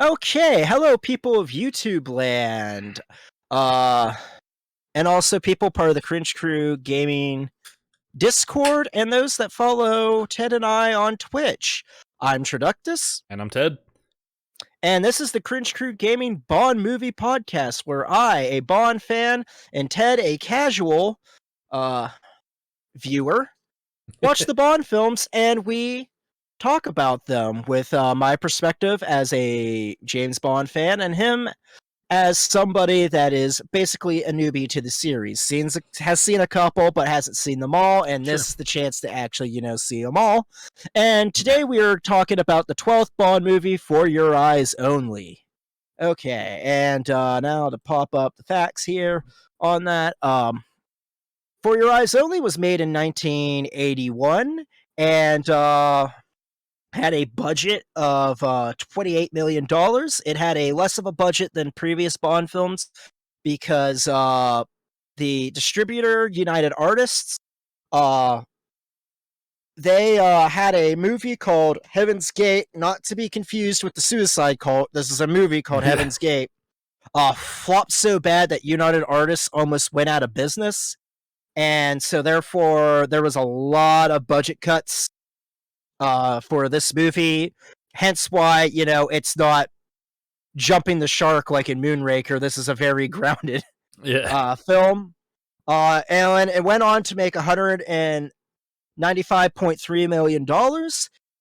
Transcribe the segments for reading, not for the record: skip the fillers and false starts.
Okay, hello people of YouTube land. Uh and also people part of the Cringe Crew Gaming Discord and those that follow Ted and I on Twitch. I'm Traductus. And I'm Ted. And this is the Cringe Crew Gaming Bond Movie Podcast, where I, a Bond fan, and Ted, a casual viewer, watch the Bond films and we talk about them with my perspective as a James Bond fan and him as somebody that is basically a newbie to the series. Has seen a couple but hasn't seen them all, and this is the chance to actually, see them all. And today we are talking about the 12th Bond movie, For Your Eyes Only. Okay, and now to pop up the facts here on that. For Your Eyes Only was made in 1981 and had a budget of $28 million. It had a less of a budget than previous Bond films because the distributor, United Artists, they had a movie called Heaven's Gate, not to be confused with the Suicide Cult. This is a movie called Heaven's Gate. Flopped so bad that United Artists almost went out of business. And so therefore there was a lot of budget cuts for this movie, hence why, it's not jumping the shark like in Moonraker. This is a very grounded film. And it went on to make $195.3 million,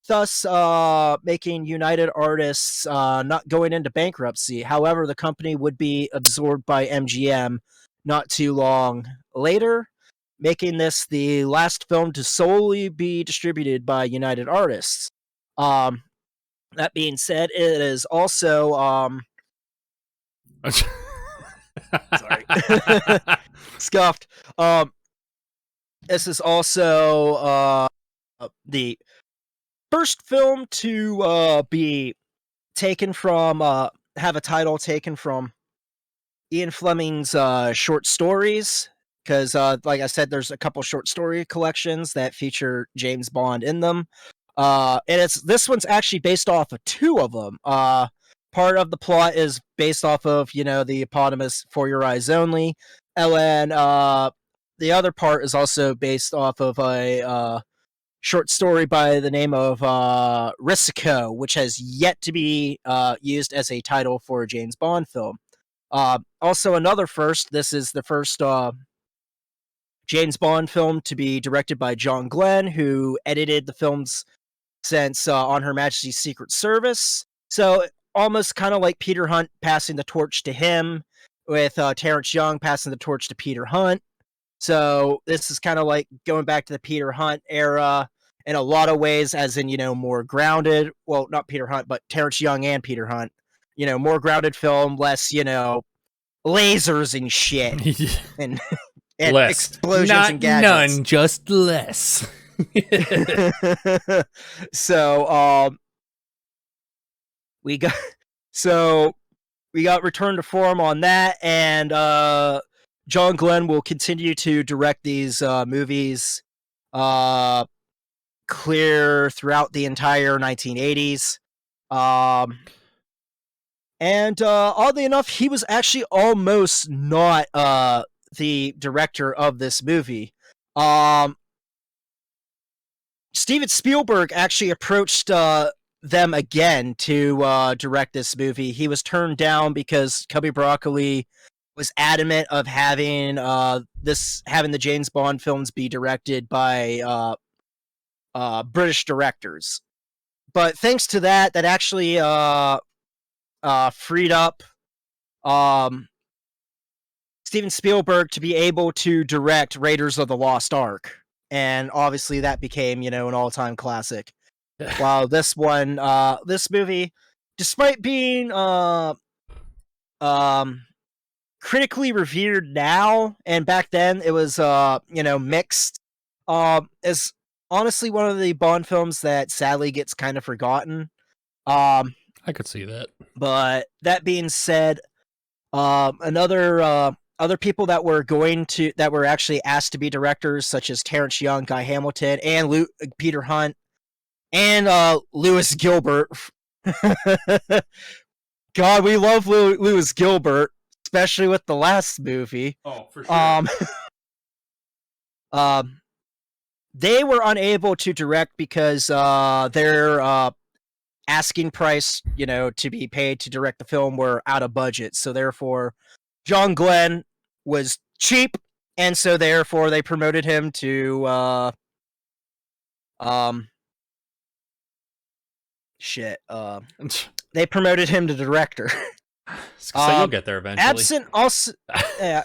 thus making United Artists not going into bankruptcy. However, the company would be absorbed by MGM not too long later, making this the last film to solely be distributed by United Artists. That being said, it is also sorry, scuffed. This is also the first film to be taken from have a title taken from Ian Fleming's short stories. Because, like I said, there's a couple short story collections that feature James Bond in them. And this one's actually based off of two of them. Part of the plot is based off of, the eponymous For Your Eyes Only. And then the other part is also based off of a short story by the name of Risico, which has yet to be used as a title for a James Bond film. Also, another first, this is the first James Bond film to be directed by John Glenn, who edited the films since On Her Majesty's Secret Service. So almost kind of like Peter Hunt passing the torch to him, with Terrence Young passing the torch to Peter Hunt. So this is kind of like going back to the Peter Hunt era in a lot of ways, as in, more grounded. Well, not Peter Hunt, but Terrence Young and Peter Hunt. More grounded film, less, lasers and shit. and less explosions not and gadgets. None, just less. So we got return to form on that, and John Glenn will continue to direct these movies clear throughout the entire 1980s. And oddly enough, he was actually almost not the director of this movie. Steven Spielberg actually approached them again to direct this movie. He was turned down because Cubby Broccoli was adamant of having the James Bond films be directed by British directors. But thanks to that actually freed up Steven Spielberg to be able to direct Raiders of the Lost Ark. And obviously that became, an all-time classic. While this movie, despite being critically revered now, and back then it was, mixed, is honestly one of the Bond films that sadly gets kind of forgotten. I could see that. But that being said, other people that were actually asked to be directors, such as Terrence Young, Guy Hamilton, and Peter Hunt, and Lewis Gilbert God, we love Lewis Gilbert, especially with the last movie. Oh, for sure. They were unable to direct because their asking price, to be paid to direct the film were out of budget. So therefore, John Glenn was cheap, and so therefore they promoted him to they promoted him to director. So you'll get there eventually. Absent also, a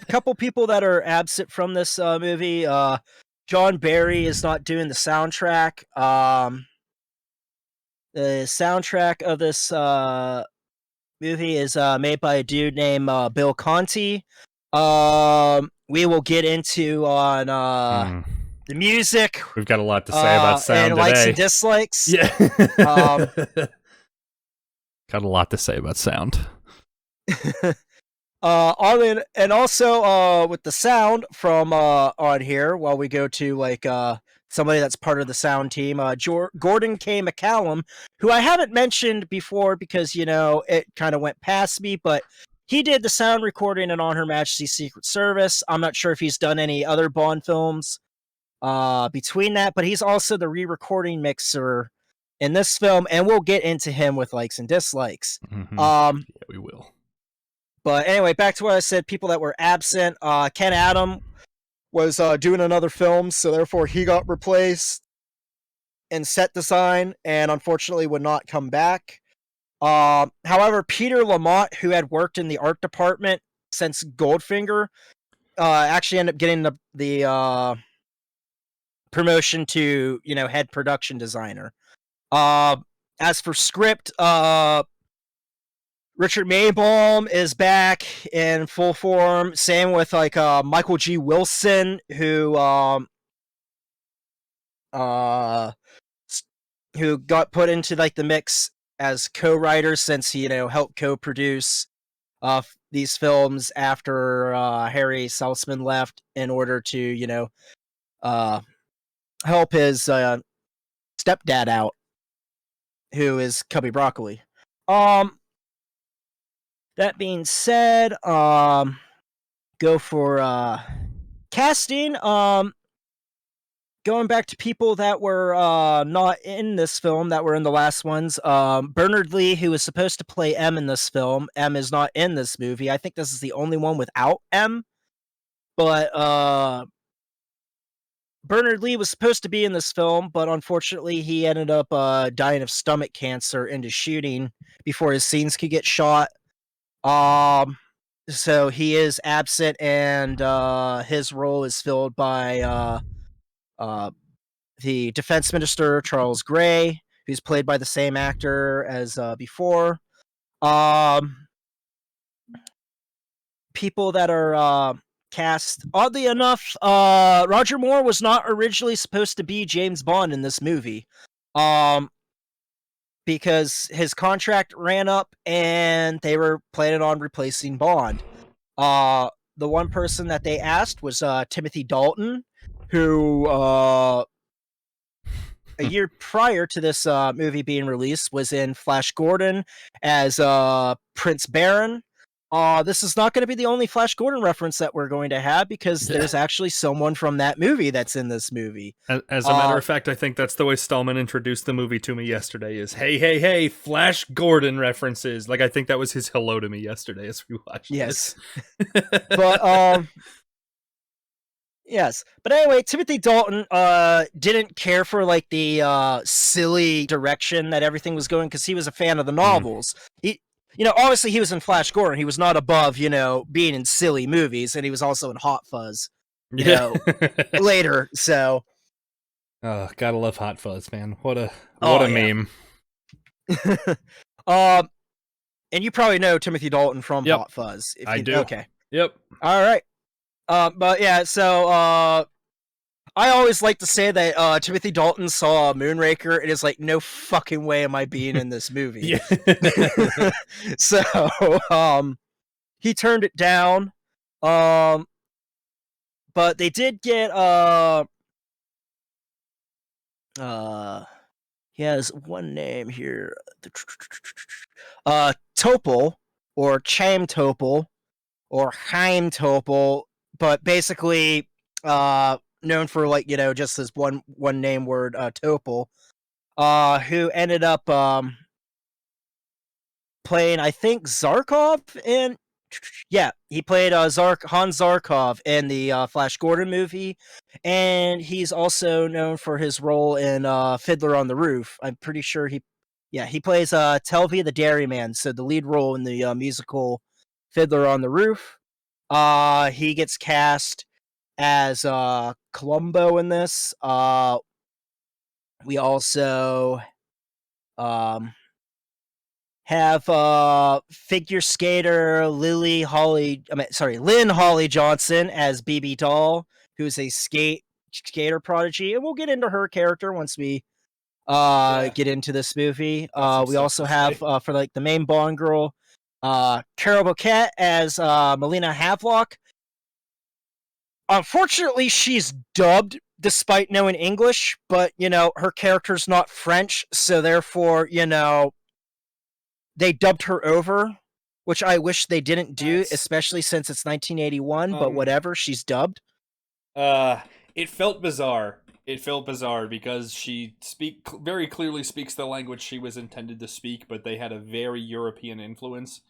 couple people that are absent from this movie. John Barry is not doing the soundtrack. The soundtrack of this movie is made by a dude named Bill Conti. We will get into on the music. We've got a lot to say about sound and today. Likes and dislikes. Yeah. Got a lot to say about sound. And also with the sound from on here, while we go to like somebody that's part of the sound team, Gordon K. McCallum, who I haven't mentioned before because it kind of went past me, but he did the sound recording in On Her Majesty's Secret Service. I'm not sure if he's done any other Bond films between that, but he's also the re-recording mixer in this film, and we'll get into him with likes and dislikes. Mm-hmm. Yeah, we will. But anyway, back to what I said, people that were absent. Ken Adam was doing another film, so therefore he got replaced in set design and unfortunately would not come back. However, Peter Lamont, who had worked in the art department since Goldfinger, actually ended up getting the promotion to, head production designer. As for script, Richard Maybaum is back in full form. Same with Michael G. Wilson, who got put into the mix as co-writer since he helped co-produce these films after Harry Saltzman left in order to help his stepdad out, who is Cubby Broccoli. That being said, go for casting. Going back to people that were not in this film, that were in the last ones. Bernard Lee, who was supposed to play M in this film. M is not in this movie. I think this is the only one without M. But Bernard Lee was supposed to be in this film, but unfortunately he ended up dying of stomach cancer into shooting before his scenes could get shot. So he is absent, and his role is filled by the Defense Minister Charles Gray, who's played by the same actor as before. People that are cast, oddly enough, Roger Moore was not originally supposed to be James Bond in this movie. Because his contract ran up and they were planning on replacing Bond. The one person that they asked was Timothy Dalton, who a year prior to this movie being released was in Flash Gordon as Prince Baron. This is not going to be the only Flash Gordon reference that we're going to have, because there's actually someone from that movie that's in this movie. As a matter of fact, I think that's the way Stahlman introduced the movie to me yesterday, is, hey, Flash Gordon references. I think that was his hello to me yesterday as we watched this. But, yes. But anyway, Timothy Dalton didn't care for, the silly direction that everything was going, because he was a fan of the novels. Obviously he was in Flash Gordon. He was not above, being in silly movies, and he was also in Hot Fuzz, later. So, oh, gotta love Hot Fuzz, man! What a meme. And you probably know Timothy Dalton from Hot Fuzz. I do. Okay. Yep. All right. But yeah, so I always like to say that Timothy Dalton saw Moonraker. It is no fucking way am I being in this movie. So he turned it down. But they did get he has one name here. Topol, or Chaim Topol, or Chaim Topol, but basically known for just this one name word, Topol, who ended up playing, I think, Zarkov in. Yeah, he played Hans Zarkov in the Flash Gordon movie, and he's also known for his role in Fiddler on the Roof. I'm pretty sure he plays Telvy the Dairyman, so the lead role in the musical Fiddler on the Roof. He gets cast as Columbo in this. We also have figure skater Lynn Holly Johnson as BB Doll, who's a skater prodigy, and we'll get into her character once we get into this movie. We also have for like the main Bond girl, Carol Bouquet as Melina Havelock. Unfortunately, she's dubbed despite knowing English, but her character's not French, so therefore, they dubbed her over, which I wish they didn't do, especially since it's 1981, but whatever, she's dubbed. It felt bizarre. It felt bizarre because she very clearly speaks the language she was intended to speak, but they had a very European influence.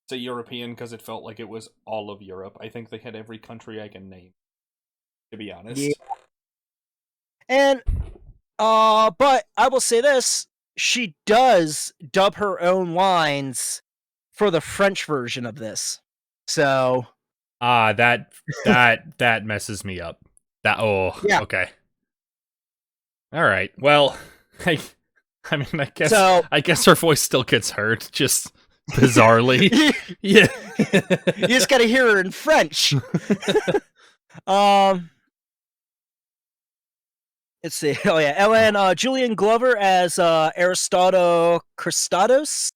Say European because it felt like it was all of Europe. I think they had every country I can name, to be honest. Yeah. And, but I will say this, she does dub her own lines for the French version of this. So that messes me up. Okay. All right. Well, I guess her voice still gets heard, just bizarrely. Yeah. You just got to hear her in French. Let's see. Oh yeah, Ellen Julian Glover as Aristotle Christados.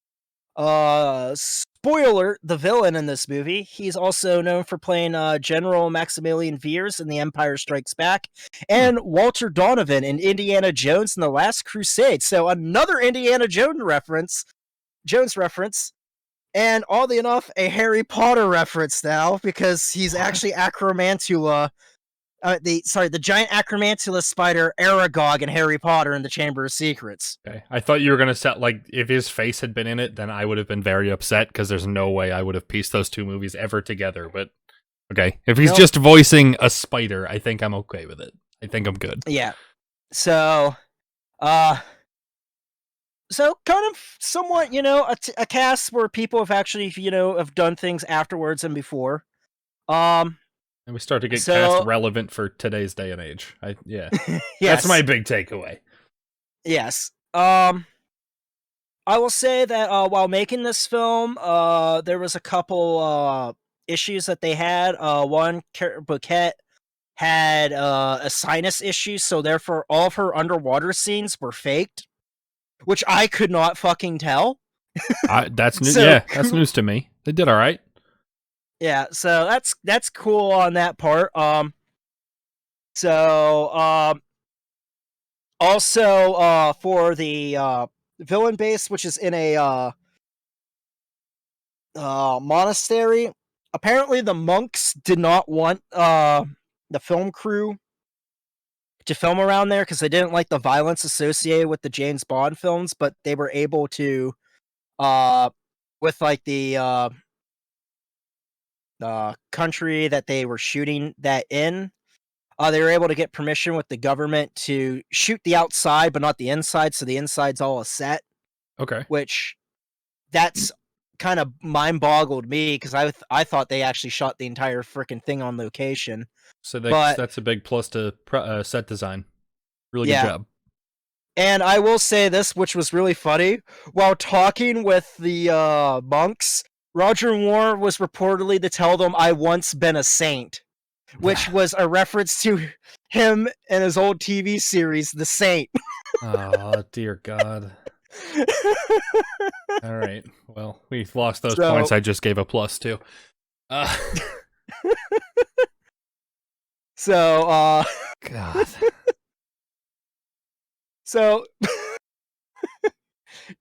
Spoiler: the villain in this movie. He's also known for playing General Maximilian Veers in The Empire Strikes Back, and Walter Donovan in Indiana Jones and the Last Crusade. So another Indiana Jones reference, and oddly enough, a Harry Potter reference now because he's actually Acromantula. The giant Acromantula spider Aragog in Harry Potter and the Chamber of Secrets. Okay. I thought you were gonna set, like, if his face had been in it, then I would have been very upset because there's no way I would have pieced those two movies ever together. But okay, if he's just voicing a spider, I think I'm okay with it. I think I'm good. Yeah. So, kind of somewhat, a cast where people have actually, have done things afterwards and before. And we start to get cast relevant for today's day and age. Yes. That's my big takeaway. Yes. I will say that while making this film, there was a couple issues that they had. One, Bouquet had a sinus issue, so therefore all of her underwater scenes were faked, which I could not fucking tell. That's new. Yeah, that's news to me. They did all right. Yeah, so that's cool on that part. Also for the villain base, which is in a monastery, apparently the monks did not want the film crew to film around there because they didn't like the violence associated with the James Bond films, but they were able to with like the country that they were shooting that in, they were able to get permission with the government to shoot the outside but not the inside, so the inside's all a set. Okay. Which that's kind of mind-boggled me because I thought they actually shot the entire freaking thing on location. So that's a big plus to set design. Really good job. And I will say this, which was really funny, while talking with the monks, Roger Moore was reportedly to tell them, "I once been a saint," which was a reference to him and his old TV series, The Saint. Oh, dear God. All right. Well, we've lost those points I just gave a plus to. God. So,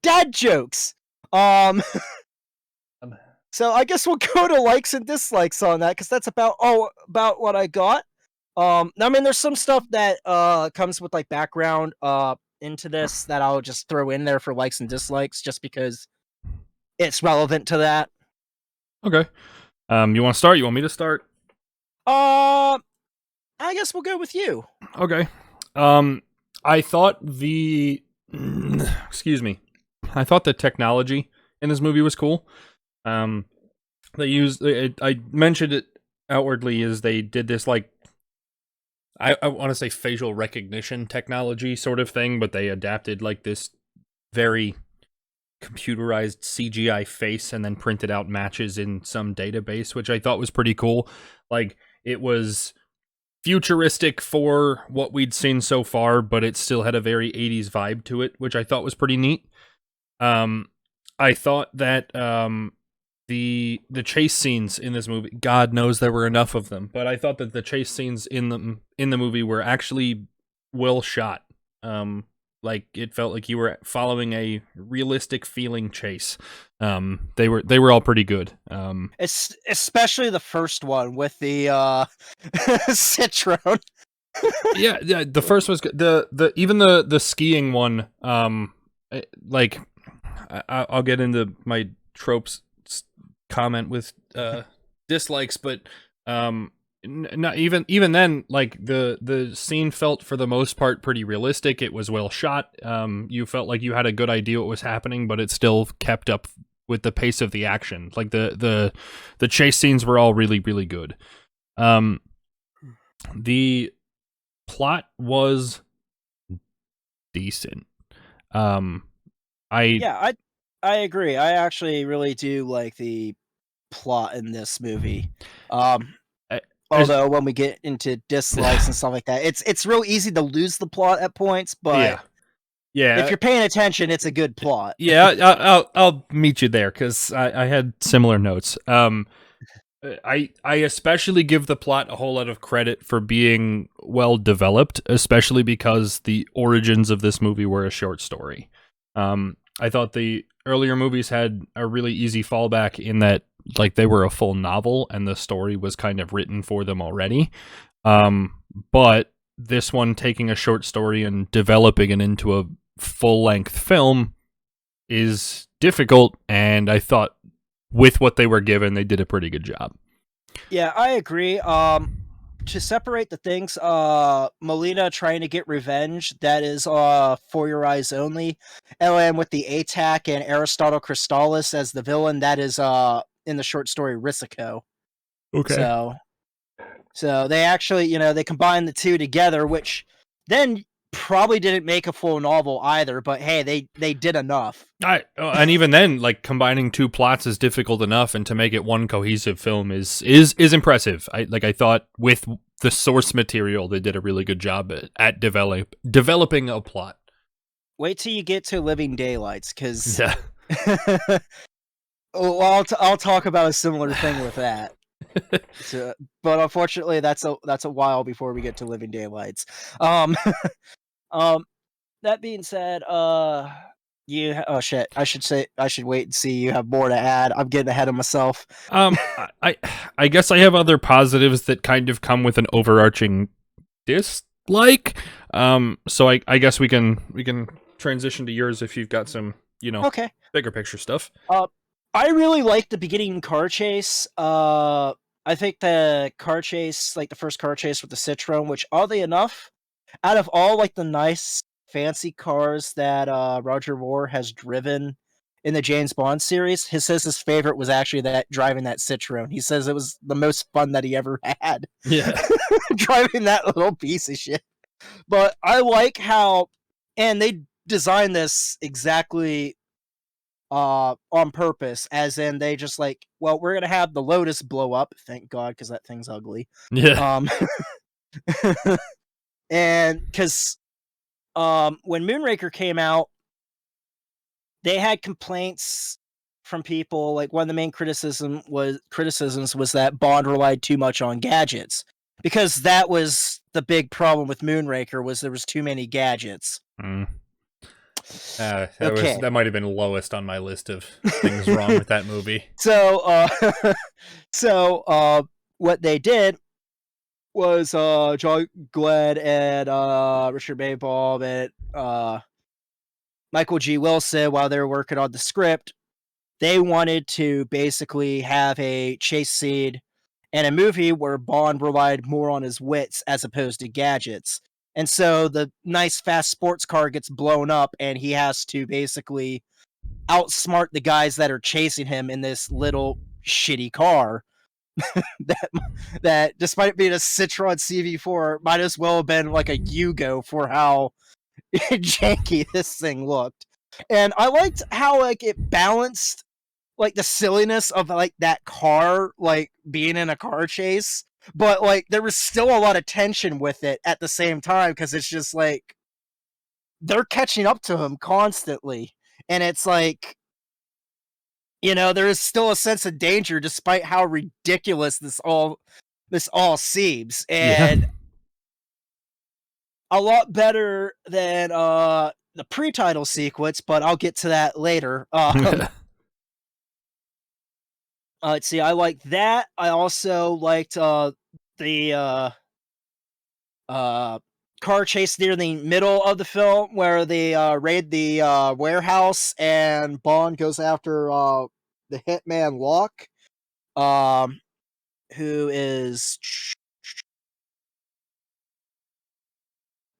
dad jokes. So I guess we'll go to likes and dislikes on that because that's about what I got. I mean, there's some stuff that comes with like background into this that I'll just throw in there for likes and dislikes just because it's relevant to that. Okay. You want to start? You want me to start? I guess we'll go with you. Okay. I thought excuse me. I thought the technology in this movie was cool. They used I mentioned it outwardly as they did this like I want to say facial recognition technology sort of thing, but they adapted like this very computerized CGI face and then printed out matches in some database, which I thought was pretty cool. Like it was futuristic for what we'd seen so far, but it still had a very 80s vibe to it, which I thought was pretty neat. I thought that the chase scenes in this movie, God knows there were enough of them, but I thought that the chase scenes in the movie were actually well shot. Like it felt like you were following a realistic feeling chase. They were all pretty good. It's especially the first one with the Citroen. yeah, the first was good. Even the skiing one. Like I'll get into my tropes comment with dislikes, but not even then, like the scene felt for the most part pretty realistic. It was well shot. You felt like you had a good idea what was happening, but it still kept up with the pace of the action. Like the chase scenes were all really, really good. The plot was decent. I agree. I actually really do like the plot in this movie. Although when we get into dislikes and stuff like that, it's real easy to lose the plot at points, but yeah, if you're paying attention, it's a good plot. Yeah, I'll meet you there because I had similar notes. I especially give the plot a whole lot of credit for being well developed, especially because the origins of this movie were a short story. I thought the earlier movies had a really easy fallback in that like they were a full novel and the story was kind of written for them already. But this one taking a short story and developing it into a full-length film is difficult, and I thought with what they were given, they did a pretty good job. Yeah, I agree. To separate the things, Molina trying to get revenge, that is for your eyes only. And then with the ATAC and Aristotle Crystallis as the villain, that is in the short story Risico. Okay. So they actually, they combined the two together, which then probably didn't make a full novel either, but hey, they did enough. And even then, like combining two plots is difficult enough, and to make it one cohesive film is impressive. I thought with the source material, they did a really good job at developing a plot. Wait till you get to Living Daylights, because yeah. I'll talk about a similar thing with that. But unfortunately, that's a while before we get to Living Daylights. That being said, oh shit, I should wait and see. You have more to add. I'm getting ahead of myself. I guess I have other positives that kind of come with an overarching dislike. So I guess we can transition to yours if you've got some, okay, bigger picture stuff. I really like the beginning car chase. I think the car chase, like the first car chase with the Citroen, which oddly enough, out of all like the nice fancy cars that Roger Moore has driven in the James Bond series, he says his favorite was actually that driving that Citroen. He says it was the most fun that he ever had. Yeah. Driving that little piece of shit. But I like how, and they designed this exactly on purpose, as in they just like, well, we're gonna have the Lotus blow up, thank God, because that thing's ugly. Yeah. And because when Moonraker came out, they had complaints from people. Like one of the main criticisms was that Bond relied too much on gadgets, because that was the big problem with Moonraker, was there was too many gadgets. Okay, that might have been lowest on my list of things wrong with that movie. so what they did was John Glenn and Richard Maybaum and Michael G. Wilson, while they were working on the script, they wanted to basically have a chase scene and a movie where Bond relied more on his wits as opposed to gadgets. And so the nice fast sports car gets blown up and he has to basically outsmart the guys that are chasing him in this little shitty car that despite it being a Citroen CV4 might as well have been like a Yugo for how janky this thing looked. And I liked how like it balanced like the silliness of like that car like being in a car chase, but like there was still a lot of tension with it at the same time because it's just like they're catching up to him constantly, and it's like, you know, there is still a sense of danger despite how ridiculous this all seems, Yeah. and a lot better than the pre-title sequence, but I'll get to that later. Let's see, I liked that. I also liked the car chase near the middle of the film where they raid the warehouse and Bond goes after the hitman Locke, um, who is.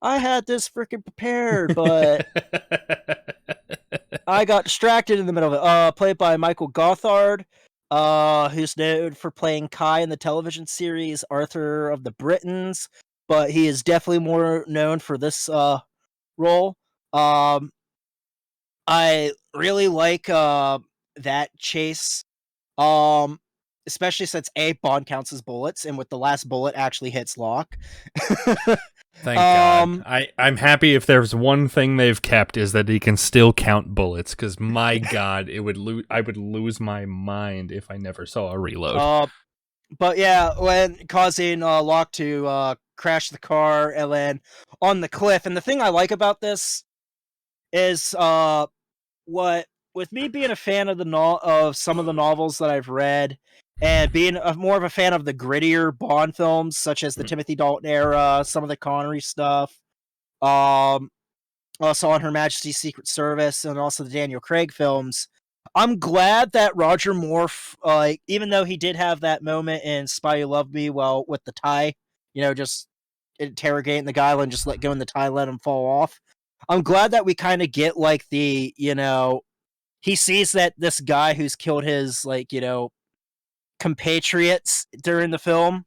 I had this freaking prepared, but I got distracted in the middle of it. Played by Michael Gothard, who's known for playing Kai in the television series Arthur of the Britons, but he is definitely more known for this role. Um, I really like that chase, um, especially since Bond counts his bullets, and with the last bullet actually hits Locke. Thank God. I'm happy if there's one thing they've kept is that he can still count bullets, because my God, I would lose my mind if I never saw a reload. But yeah, when causing Locke to crash the car and then on the cliff. And the thing I like about this is what with me being a fan of of some of the novels that I've read, and being more of a fan of the grittier Bond films, such as the Timothy Dalton era, some of the Connery stuff, um, also on Her Majesty's Secret Service, and also the Daniel Craig films. I'm glad that Roger Moore, even though he did have that moment in Spy Who Loved Me, well, with the tie, you know, just interrogating the guy and just let go in the tie, let him fall off. I'm glad that we kind of get like the, you know, he sees that this guy who's killed his, like, you know, compatriots during the film,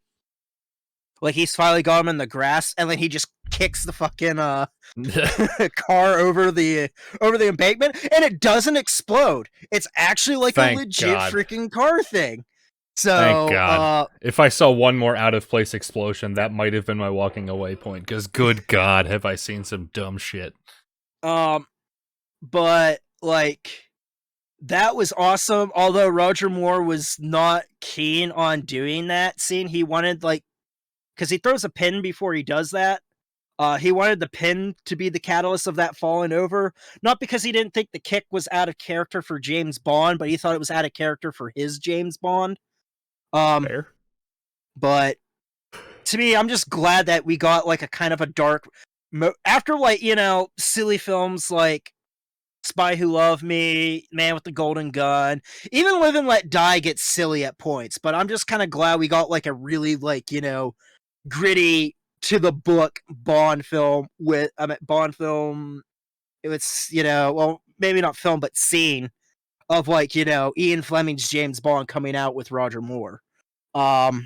like he's finally got him in the grass, and then he just kicks the fucking car over the embankment, and it doesn't explode. It's actually like a legit freaking car thing. So thank God. If I saw one more out of place explosion, that might have been my walking away point, because good God, have I seen some dumb shit. But like that was awesome. Although Roger Moore was not keen on doing that scene, he wanted like, because he throws a pin before he does that. He wanted the pin to be the catalyst of that falling over, not because he didn't think the kick was out of character for James Bond, but he thought it was out of character for his James Bond. Fair. But to me, I'm just glad that we got like a kind of a dark after, like, you know, silly films like Spy Who Loved Me, Man with the Golden Gun, even Live and Let Die gets silly at points, but I'm just kind of glad we got like a really, like, you know, gritty to the book Bond film with Bond film. It was, you know, well, maybe not film, but scene of, like, you know, Ian Fleming's James Bond coming out with Roger Moore. Other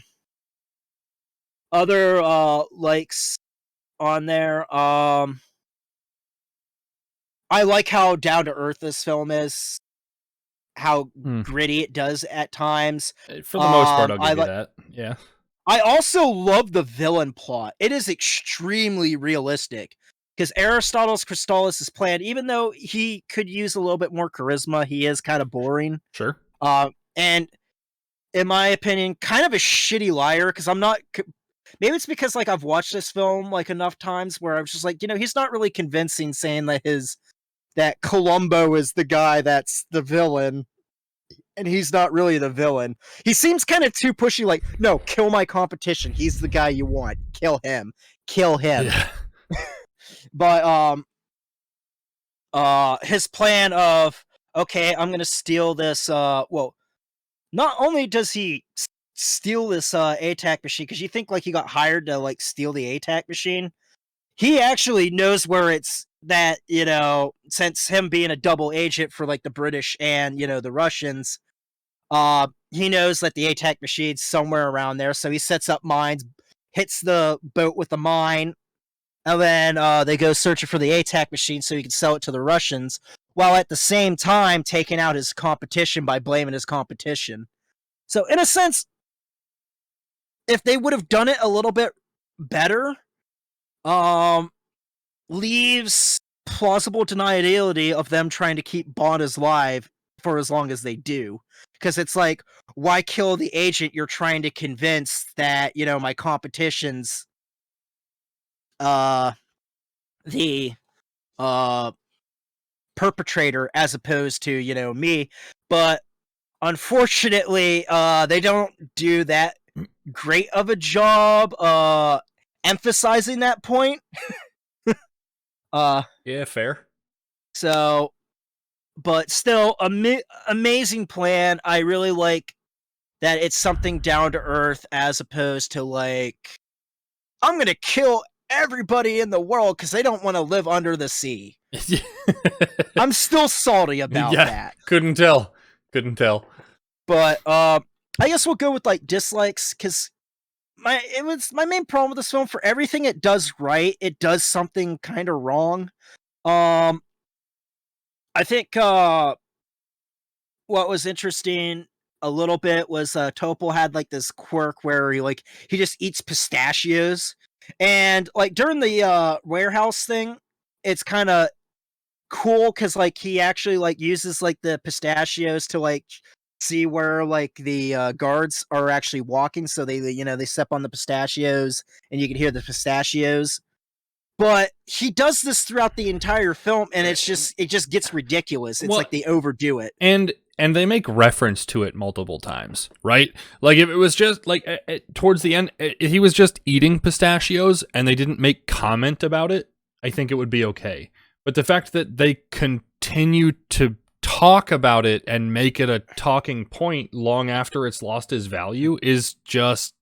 likes on there. I like how down to earth this film is, how gritty it does at times. For the most part, I'll give you that. Yeah. I also love the villain plot. It is extremely realistic because Aristotle's Crystallis' plan, even though he could use a little bit more charisma, he is kind of boring. Sure. And in my opinion, kind of a shitty liar, because I'm not. Maybe it's because like I've watched this film like enough times where I was just like, you know, he's not really convincing, saying that his that Columbo is the guy that's the villain, and he's not really the villain. He seems kind of too pushy, like, no, kill my competition. He's the guy you want. Kill him. Kill him. Yeah. But his plan of, okay, I'm gonna steal this well, not only does he steal this ATAC machine, because you think like he got hired to like steal the ATAC machine, he actually knows where it's that, you know, since him being a double agent for like the British and, you know, the Russians, he knows that the ATAC machine's somewhere around there, so he sets up mines, hits the boat with the mine, and then they go searching for the ATAC machine so he can sell it to the Russians, while at the same time taking out his competition by blaming his competition. So in a sense, if they would have done it a little bit better, leaves plausible deniability of them trying to keep Bond alive for as long as they do. Because it's like, why kill the agent you're trying to convince that, you know, my competition's the perpetrator as opposed to, you know, me. But unfortunately, they don't do that great of a job emphasizing that point. Yeah, fair. So, but still, amazing plan. I really like that it's something down to earth as opposed to like, I'm gonna kill everybody in the world because they don't want to live under the sea. I'm still salty about that. Couldn't tell. But I guess we'll go with like dislikes, because my main problem with this film, for everything it does right, it does something kind of wrong. I think what was interesting a little bit was Topol had like this quirk where he just eats pistachios, and like during the warehouse thing, it's kind of cool because like he actually like uses like the pistachios to like see where like the guards are actually walking, so they, you know, they step on the pistachios and you can hear the pistachios. But he does this throughout the entire film, and it just gets ridiculous. It's like they overdo it. And they make reference to it multiple times, right? Like if it was just like towards the end, he was just eating pistachios and they didn't make comment about it, I think it would be okay. But the fact that they continue to talk about it and make it a talking point long after it's lost its value is just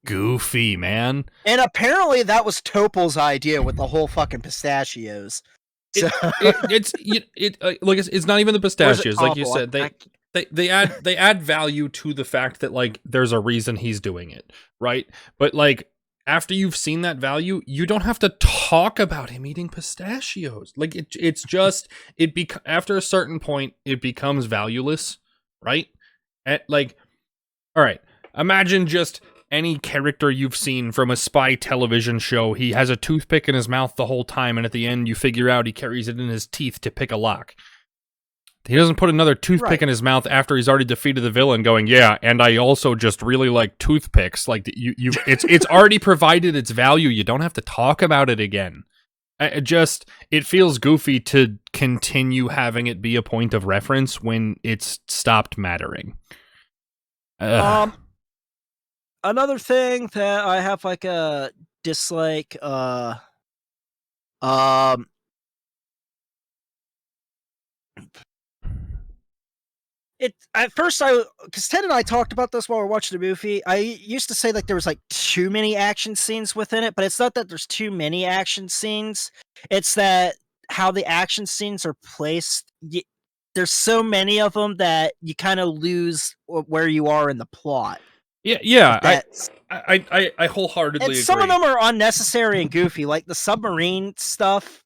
goofy, man. And apparently that was Topol's idea with the whole fucking pistachios. So it's not even the pistachios, like you said. They add value to the fact that like there's a reason he's doing it, right? But like after you've seen that value, you don't have to talk about him eating pistachios. Like it's just after a certain point it becomes valueless, right? Like, all right, imagine just any character you've seen from a spy television show. He has a toothpick in his mouth the whole time, and at the end you figure out he carries it in his teeth to pick a lock. He doesn't put another toothpick in his mouth after he's already defeated the villain going, yeah, and I also just really like toothpicks. Like it's already provided its value. You don't have to talk about it again. It feels goofy to continue having it be a point of reference when it's stopped mattering. Another thing that I have like a dislike, it at first because Ted and I talked about this while we were watching the movie. I used to say like there was like too many action scenes within it, but it's not that there's too many action scenes. It's that how the action scenes are placed. There's so many of them that you kind of lose where you are in the plot. Yeah. I wholeheartedly agree. Some of them are unnecessary and goofy, like the submarine stuff.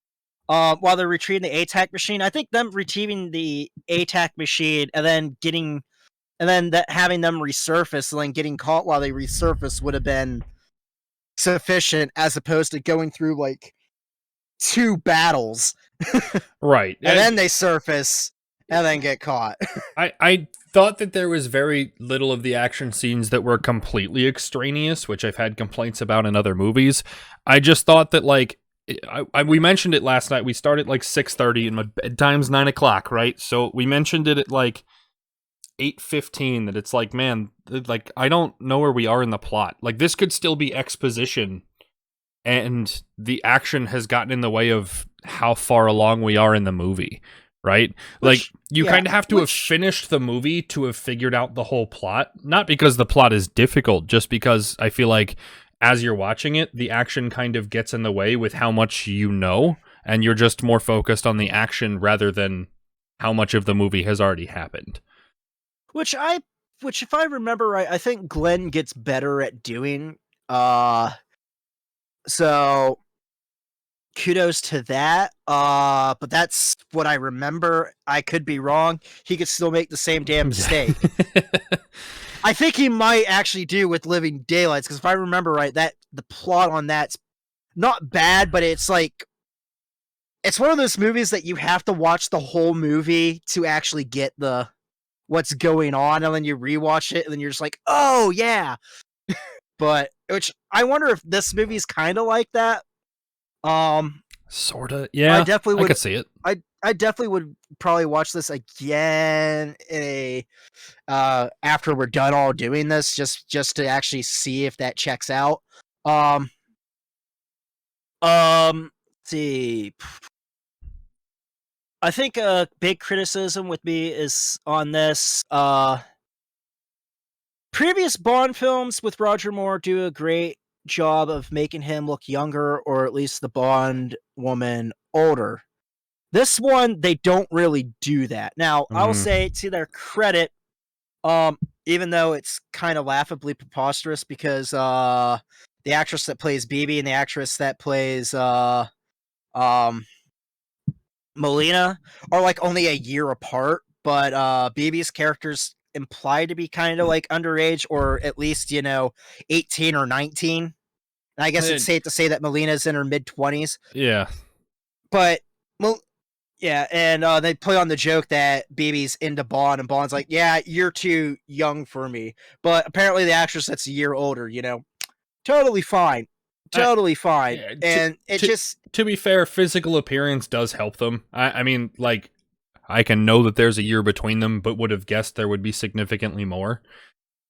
While they're retrieving the ATAC machine, I think them retrieving the ATAC machine and then having them resurface and then getting caught while they resurface would have been sufficient, as opposed to going through like 2 battles, right? And then they surface and then get caught. I thought that there was very little of the action scenes that were completely extraneous, which I've had complaints about in other movies. I just thought that like we mentioned it last night. We started like 6:30 and my bedtime's 9 o'clock, right? So we mentioned it at like 8:15 that it's like, man, like I don't know where we are in the plot. Like this could still be exposition, and the action has gotten in the way of how far along we are in the movie, right? Like you kind of have to have finished the movie to have figured out the whole plot, not because the plot is difficult, just because I feel like as you're watching it, the action kind of gets in the way with how much you know, and you're just more focused on the action rather than how much of the movie has already happened. Which if I remember right, I think Glenn gets better at doing. So kudos to that. But that's what I remember. I could be wrong. He could still make the same damn mistake. I think he might actually do with Living Daylights, because if I remember right, that the plot on that's not bad, but it's like it's one of those movies that you have to watch the whole movie to actually get the what's going on, and then you rewatch it, and then you're just like, oh yeah. But which I wonder if this movie's kind of like that. Sorta, yeah. I definitely would. I could see it. I definitely would probably watch this again in a after we're done all doing this, just to actually see if that checks out. Let's see. I think a big criticism with me is on this. Previous Bond films with Roger Moore do a great job of making him look younger, or at least the Bond woman older. This one, they don't really do that. Now, I will say, to their credit, even though it's kind of laughably preposterous, because the actress that plays Bibi and the actress that plays Melina are like only a year apart, but Bibi's character's implied to be kind of like underage, or at least 18 or 19. And I guess it's safe to say that Melina's in her mid-20s. Yeah, but yeah, and they play on the joke that Bibi's into Bond, and Bond's like, "Yeah, you're too young for me." But apparently, the actress that's a year older, totally fine. Totally fine. Yeah, and to be fair, physical appearance does help them. I mean, like, I can know that there's a year between them, but would have guessed there would be significantly more.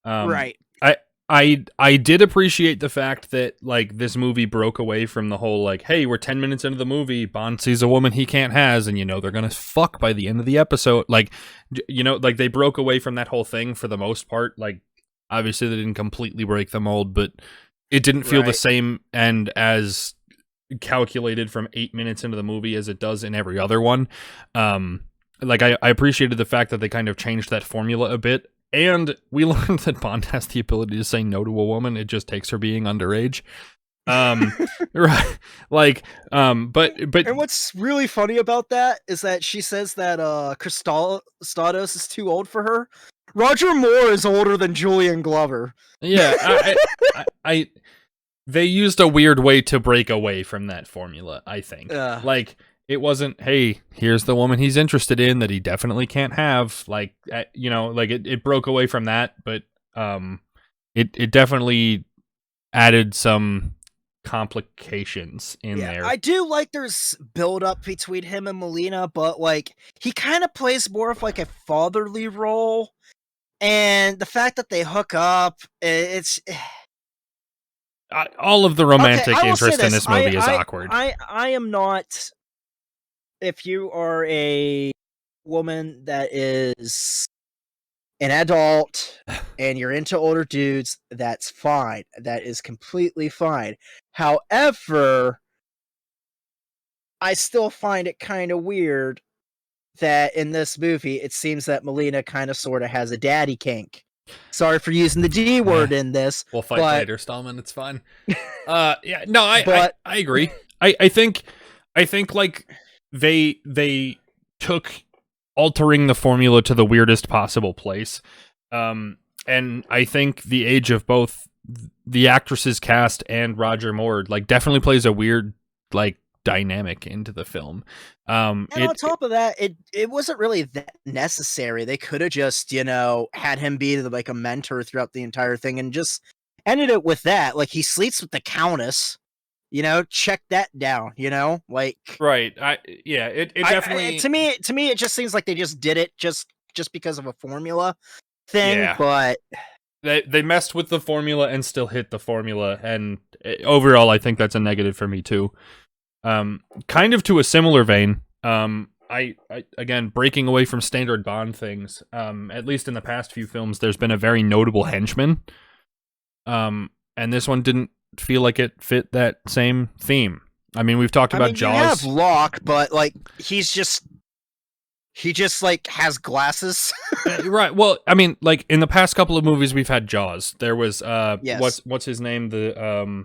Right. I did appreciate the fact that, like, this movie broke away from the whole, like, hey, we're 10 minutes into the movie, Bond sees a woman he can't has, and they're gonna fuck by the end of the episode. Like, like, they broke away from that whole thing for the most part. Like, obviously they didn't completely break the mold, but it didn't feel the same and as calculated from 8 minutes into the movie as it does in every other one. Like, I appreciated the fact that they kind of changed that formula a bit. And we learned that Bond has the ability to say no to a woman. It just takes her being underage. Right. Like, but and what's really funny about that is that she says that Stados is too old for her. Roger Moore is older than Julian Glover. Yeah, I they used a weird way to break away from that formula, I think. Like, it wasn't, hey, here's the woman he's interested in that he definitely can't have. Like, like it broke away from that, but it definitely added some complications in there. I do like there's build up between him and Melina, but like he kind of plays more of like a fatherly role, and the fact that they hook up, it's all of the romantic interest in this movie is awkward. I am not. If you are a woman that is an adult and you're into older dudes, that's fine. That is completely fine. However, I still find it kind of weird that in this movie, it seems that Melina kind of sort of has a daddy kink. Sorry for using the D word in this. We'll fight later, Stahlman. It's fine. Yeah, no, I agree. I think like they took altering the formula to the weirdest possible place. And I think the age of both the actress's cast and Roger Moore, like, definitely plays a weird, like, dynamic into the film. And on top of that, it wasn't really that necessary. They could have just, had him be like a mentor throughout the entire thing and just ended it with that. Like, he sleeps with the Countess, check that down, like Right. It definitely. to me it just seems like they just did it just because of a formula thing, Yeah. but They messed with the formula and still hit the formula, and overall, I think that's a negative for me too. Kind of to a similar vein. I again breaking away from standard Bond things. At least in the past few films, there's been a very notable henchman. And this one didn't feel like it fit that same theme. I mean, we've talked about you have Jaws. Locke, but like he just like has glasses. Right. Well, I mean, like in the past couple of movies, we've had Jaws. There was Yes. what's his name? The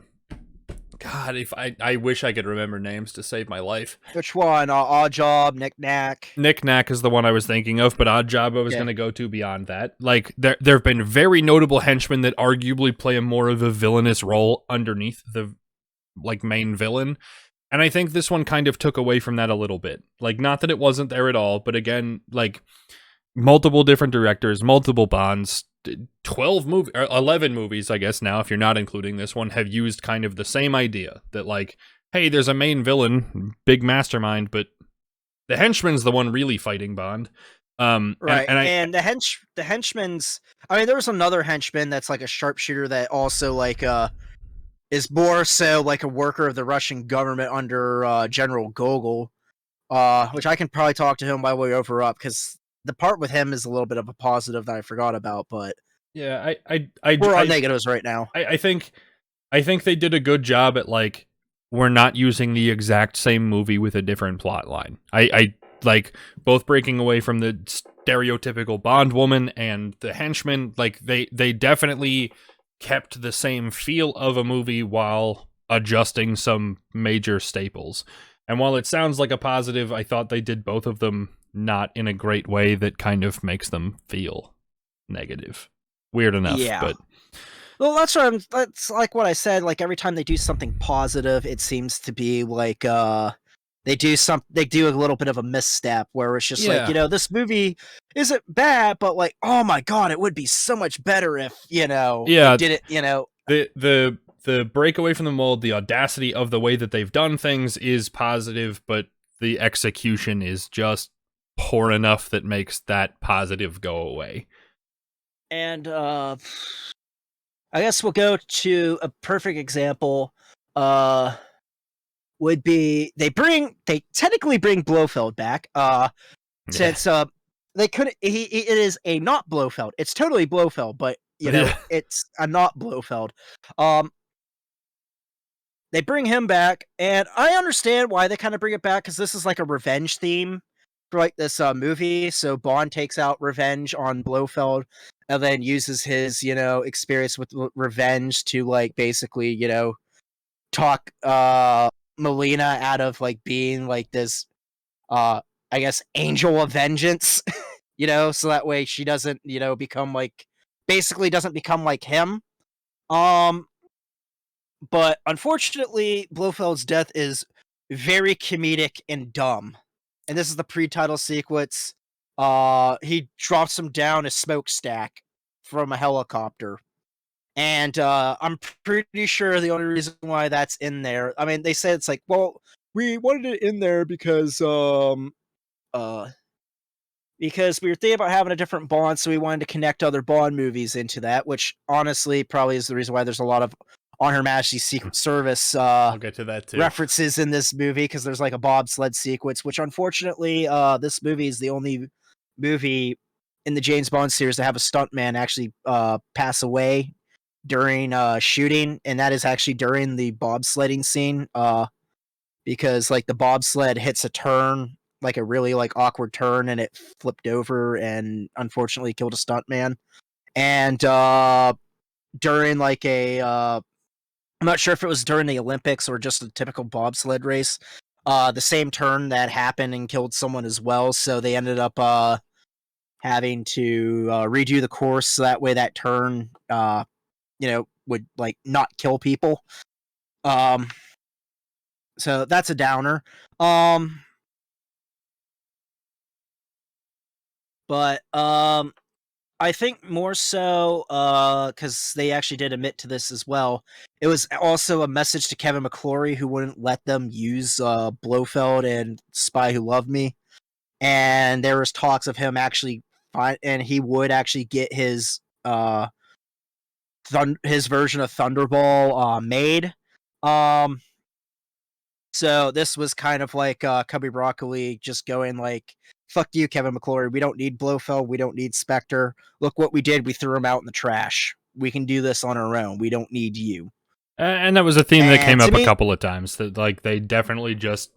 God, if I wish I could remember names to save my life. Which one? Odd Job, Knick Knack. Knick Knack is the one I was thinking of, but Odd Job I was Yeah. going to go to beyond that. Like there have been very notable henchmen that arguably play a more of a villainous role underneath the like main villain. And I think this one kind of took away from that a little bit. Like, not that it wasn't there at all, but again, like multiple different directors, multiple Bonds, 11 movies, I guess now, if you're not including this one, have used kind of the same idea that like, hey, there's a main villain, big mastermind, but the henchman's the one really fighting Bond. Right. And the henchman's I mean, there was another henchman that's like a sharpshooter that also like is more so like a worker of the Russian government under General Gogol, which I can probably talk to him by way over up because the part with him is a little bit of a positive that I forgot about, but yeah, we're on negatives right now. I think they did a good job at like we're not using the exact same movie with a different plot line. I like both breaking away from the stereotypical Bond woman and the henchman. Like they definitely kept the same feel of a movie while adjusting some major staples. And while it sounds like a positive, I thought they did both of them not in a great way that kind of makes them feel negative. Weird enough, Yeah. but Well, that's like what I said. Like every time they do something positive, it seems to be like they do a little bit of a misstep where it's just like this movie isn't bad, but like oh my god, it would be so much better if it did it. The breakaway from the mold, the audacity of the way that they've done things is positive, but the execution is just poor enough that makes that positive go away. And I guess we'll go to a perfect example. Would be they technically bring Blofeld back. Since they couldn't. It is a not Blofeld. It's totally Blofeld, but it's a not Blofeld. They bring him back, and I understand why they kind of bring it back because this is like a revenge theme for like this movie. So Bond takes out revenge on Blofeld, and then uses his experience with revenge to like basically talk Melina out of like being like this I guess angel of vengeance, so that way she doesn't become like basically doesn't become like him. But unfortunately, Blofeld's death is very comedic and dumb. And this is the pre-title sequence. He drops him down a smokestack from a helicopter. And I'm pretty sure the only reason why that's in there, I mean, they said it's like, well, we wanted it in there because we were thinking about having a different Bond, so we wanted to connect other Bond movies into that, which honestly probably is the reason why there's a lot of On Her Majesty's Secret Service I'll get to that too. references in this movie, because there's like a bobsled sequence, which unfortunately this movie is the only movie in the James Bond series to have a stuntman actually pass away during shooting, and that is actually during the bobsledding scene, because like the bobsled hits a turn, like a really like awkward turn, and it flipped over and unfortunately killed a stuntman. And during like I'm not sure if it was during the Olympics or just a typical bobsled race, the same turn that happened and killed someone as well, so they ended up having to redo the course so that way that turn would like not kill people. So that's a downer. But I think more so because they actually did admit to this as well. It was also a message to Kevin McClory, who wouldn't let them use Blofeld and Spy Who Loved Me, and there was talks of him actually and he would actually get his version of Thunderball made. Um, so this was kind of like Cubby Broccoli just going like, "Fuck you, Kevin McClory. We don't need Blofeld. We don't need Spectre. Look what we did. We threw him out in the trash. We can do this on our own. We don't need you." And that was a theme that And came to up a me, couple of times. That like they definitely just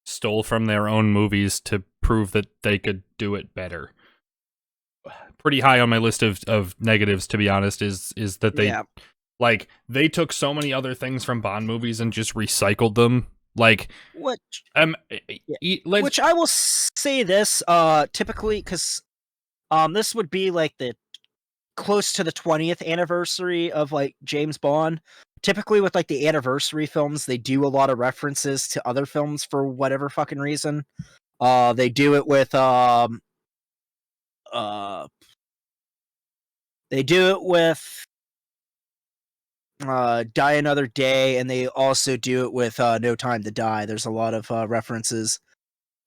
stole from their own movies to prove that they could do it better. Pretty high on my list of negatives, to be honest, is that they yeah, like they took so many other things from Bond movies and just recycled them. Like which um, yeah, let's which I will say this typically because this would be like the close to the 20th anniversary of like James Bond. Typically with like the anniversary films, they do a lot of references to other films for whatever fucking reason. They do it with uh they do it with Die Another Day, and they also do it with No Time to Die. There's a lot of references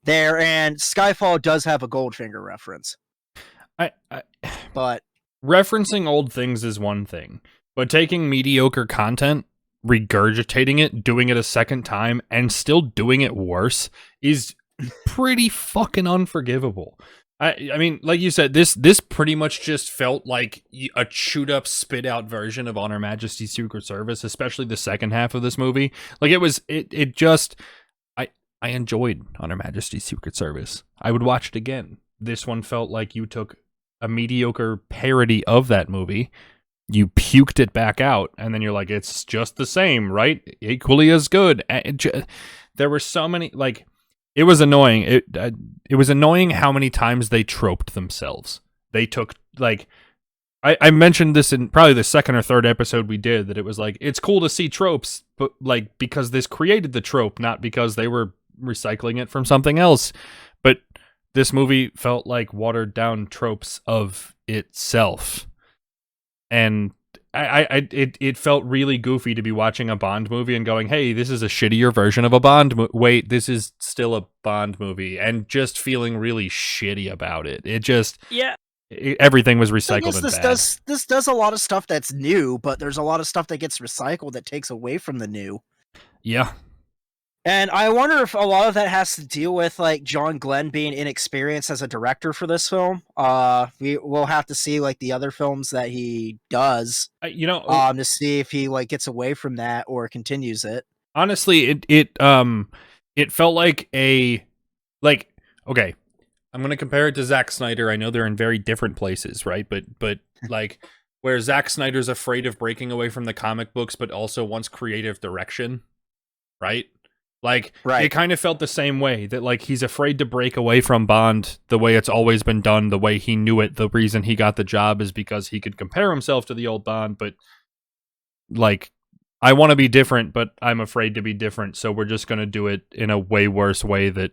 there, and Skyfall does have a Goldfinger reference. I But referencing old things is one thing, but taking mediocre content, regurgitating it, doing it a second time, and still doing it worse is pretty fucking unforgivable. I mean, like you said, this pretty much just felt like a chewed up, spit out version of On Her Majesty's Secret Service, especially the second half of this movie. Like it just I enjoyed On Her Majesty's Secret Service. I would watch it again. This one felt like you took a mediocre parody of that movie, you puked it back out, and then you're like, it's just the same, right? Equally as good. There were so many, like, it was annoying. It was annoying how many times they troped themselves. They took, like, I mentioned this in probably the second or third episode we did, that it was like, it's cool to see tropes, but like, because this created the trope, not because they were recycling it from something else. But this movie felt like watered down tropes of itself. And it felt really goofy to be watching a Bond movie and going, hey, this is a shittier version of a Bond wait, this is still a Bond movie, and just feeling really shitty about it. It just, yeah, everything was I recycled guess and this bad. does a lot of stuff that's new, but there's a lot of stuff that gets recycled that takes away from the new. Yeah. And I wonder if a lot of that has to deal with like John Glenn being inexperienced as a director for this film. We'll have to see like the other films that he does, to see if he like gets away from that or continues it. Honestly, it felt like okay, I'm gonna compare it to Zack Snyder. I know they're in very different places, right? But like where Zack Snyder's afraid of breaking away from the comic books, but also wants creative direction, right? Like, Right. it kind of felt the same way, that like he's afraid to break away from Bond the way it's always been done, the way he knew it. The reason he got the job is because he could compare himself to the old Bond, but like, I want to be different, but I'm afraid to be different, so we're just going to do it in a way worse way that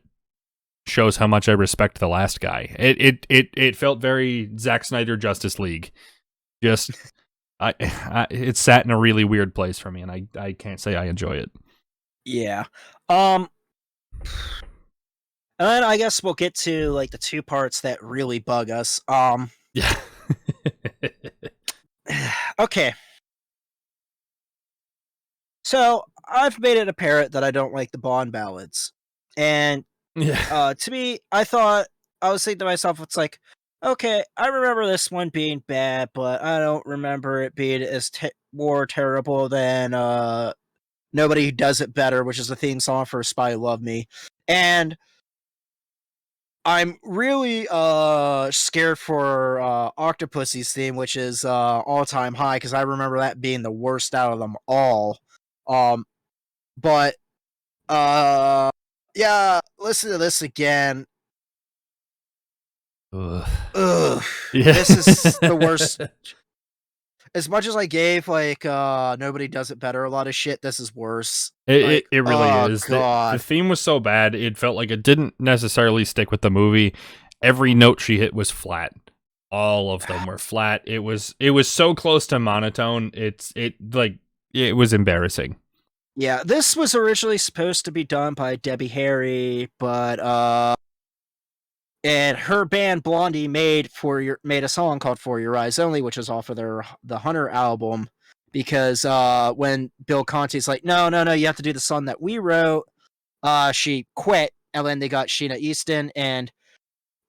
shows how much I respect the last guy. It felt very Zack Snyder Justice League. Just it sat in a really weird place for me, and I can't say I enjoy it. Yeah. And then I guess we'll get to like the two parts that really bug us. Yeah. Okay. So I've made it apparent that I don't like the Bond ballads. And Yeah. to me, I was thinking to myself, it's like, okay, I remember this one being bad, but I don't remember it being as more terrible than Nobody Who Does It Better, which is the theme song for Spy Who Loved Me. And I'm really scared for Octopussy's theme, which is All Time High, because I remember that being the worst out of them all. But yeah, listen to this again. Ugh. Ugh, Yeah. this is the worst. As much as I gave like Nobody Does It Better a lot of shit, this is worse. It Like, really oh is. The god. theme was so bad, it felt like it didn't necessarily stick with the movie. Every note she hit was flat. all of them were flat. It was so close to monotone. It was embarrassing. Yeah, this was originally supposed to be done by Debbie Harry, but and her band Blondie made a song called For Your Eyes Only, which is off of the Hunter album, because when Bill Conti's like, no, you have to do the song that we wrote, she quit, and then they got Sheena Easton, and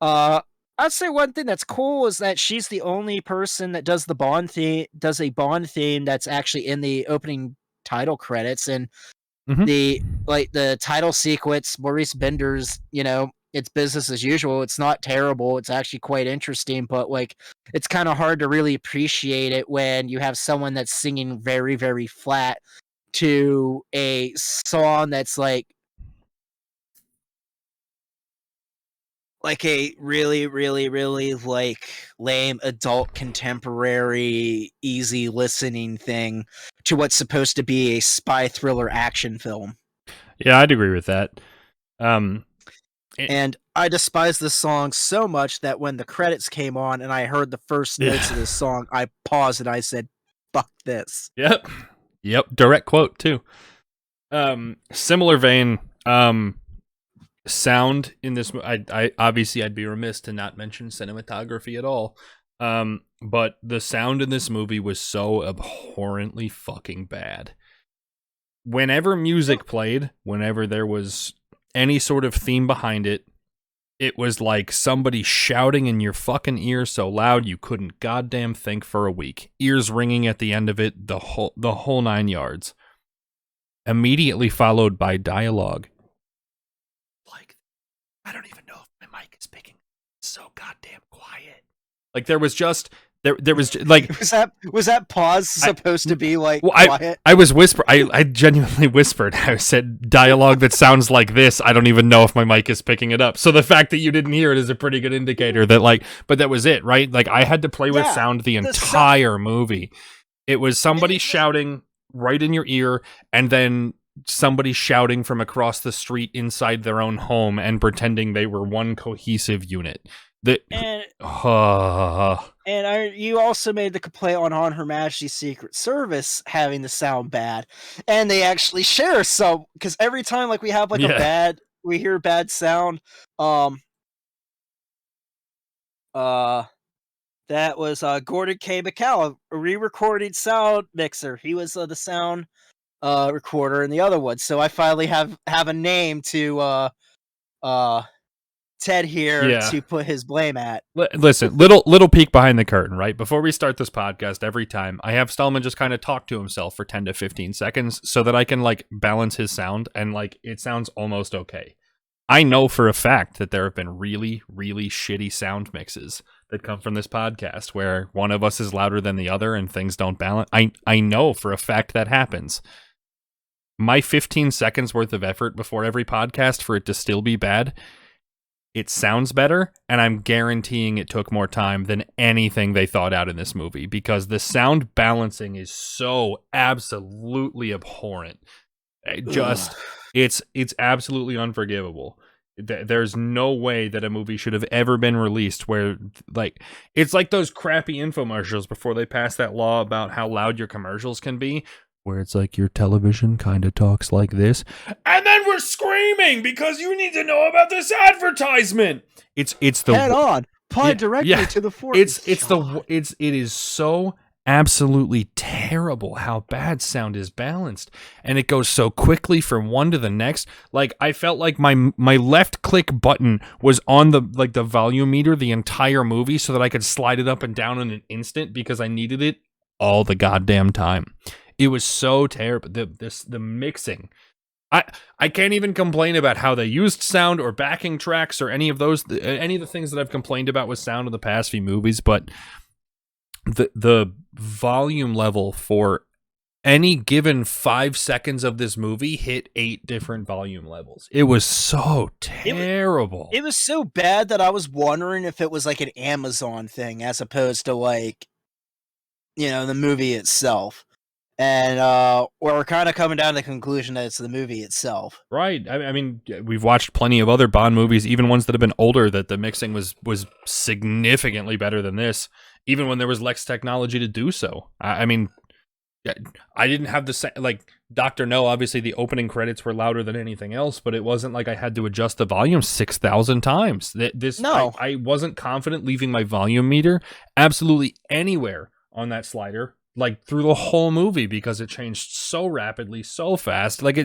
I'd say one thing that's cool is that she's the only person that does a Bond theme that's actually in the opening title credits, and the title sequence, Maurice Bender's, it's business as usual. It's not terrible. It's actually quite interesting, but like it's kind of hard to really appreciate it when you have someone that's singing very, very flat to a song that's like a really, really, really like lame adult contemporary easy listening thing to what's supposed to be a spy thriller action film. Yeah, I'd agree with that. And I despise this song so much that when the credits came on and I heard the first notes of this song, I paused and I said, "Fuck this." Yep. Direct quote too. Similar vein. Sound in this. I obviously I'd be remiss to not mention cinematography at all. But the sound in this movie was so abhorrently fucking bad. Whenever music played, whenever there was any sort of theme behind it, it was like somebody shouting in your fucking ear so loud you couldn't goddamn think for a week. Ears ringing at the end of it, the whole 9 yards. Immediately followed by dialogue. Like, I don't even know if my mic is picking. It's so goddamn quiet. Like there was like was that pause supposed to be like quiet? I was whisper. I genuinely whispered. I said dialogue that sounds like this. I don't even know if my mic is picking it up. So the fact that you didn't hear it is a pretty good indicator that like. But that was it, right? Like I had to play with sound the entire movie. It was somebody shouting right in your ear, and then somebody shouting from across the street inside their own home and pretending they were one cohesive unit. You also made the complaint on Her Majesty's Secret Service having the sound bad, and they actually share some, because every time like we have like we hear bad sound, that was Gordon K. McCall, a re-recorded sound mixer. He was the sound recorder in the other one, so I finally have a name to Ted here to put his blame at. Listen, little peek behind the curtain, right? Before we start this podcast, every time I have Stahlman just kind of talk to himself for 10 to 15 seconds so that I can like balance his sound, and like it sounds almost okay. I know for a fact that there have been really, really shitty sound mixes that come from this podcast where one of us is louder than the other and things don't balance. I know for a fact that happens. My 15 seconds worth of effort before every podcast for it to still be bad, it sounds better, and I'm guaranteeing it took more time than anything they thought out in this movie, because the sound balancing is so absolutely abhorrent. It's absolutely unforgivable. There's no way that a movie should have ever been released where, like, it's like those crappy infomercials before they passed that law about how loud your commercials can be, where it's like your television kind of talks like this, and then we're screaming because you need to know about this advertisement. It's the head on, pod directly to the fort. It is so absolutely terrible how bad sound is balanced, and it goes so quickly from one to the next. Like I felt like my left click button was on the volume meter the entire movie so that I could slide it up and down in an instant because I needed it all the goddamn time. It was so terrible. The mixing. I can't even complain about how they used sound or backing tracks or any of the things that I've complained about with sound in the past few movies, but the volume level for any given 5 seconds of this movie hit 8 different volume levels. It was so terrible. It was so bad that I was wondering if it was like an Amazon thing as opposed to like, the movie itself. And we're kind of coming down to the conclusion that it's the movie itself. Right. I mean, we've watched plenty of other Bond movies, even ones that have been older, that the mixing was significantly better than this, even when there was less technology to do so. I mean, I didn't have the same, like, Dr. No, obviously the opening credits were louder than anything else, but it wasn't like I had to adjust the volume 6,000 times. No. I wasn't confident leaving my volume meter absolutely anywhere on that slider, like through the whole movie, because it changed so rapidly, so fast. Like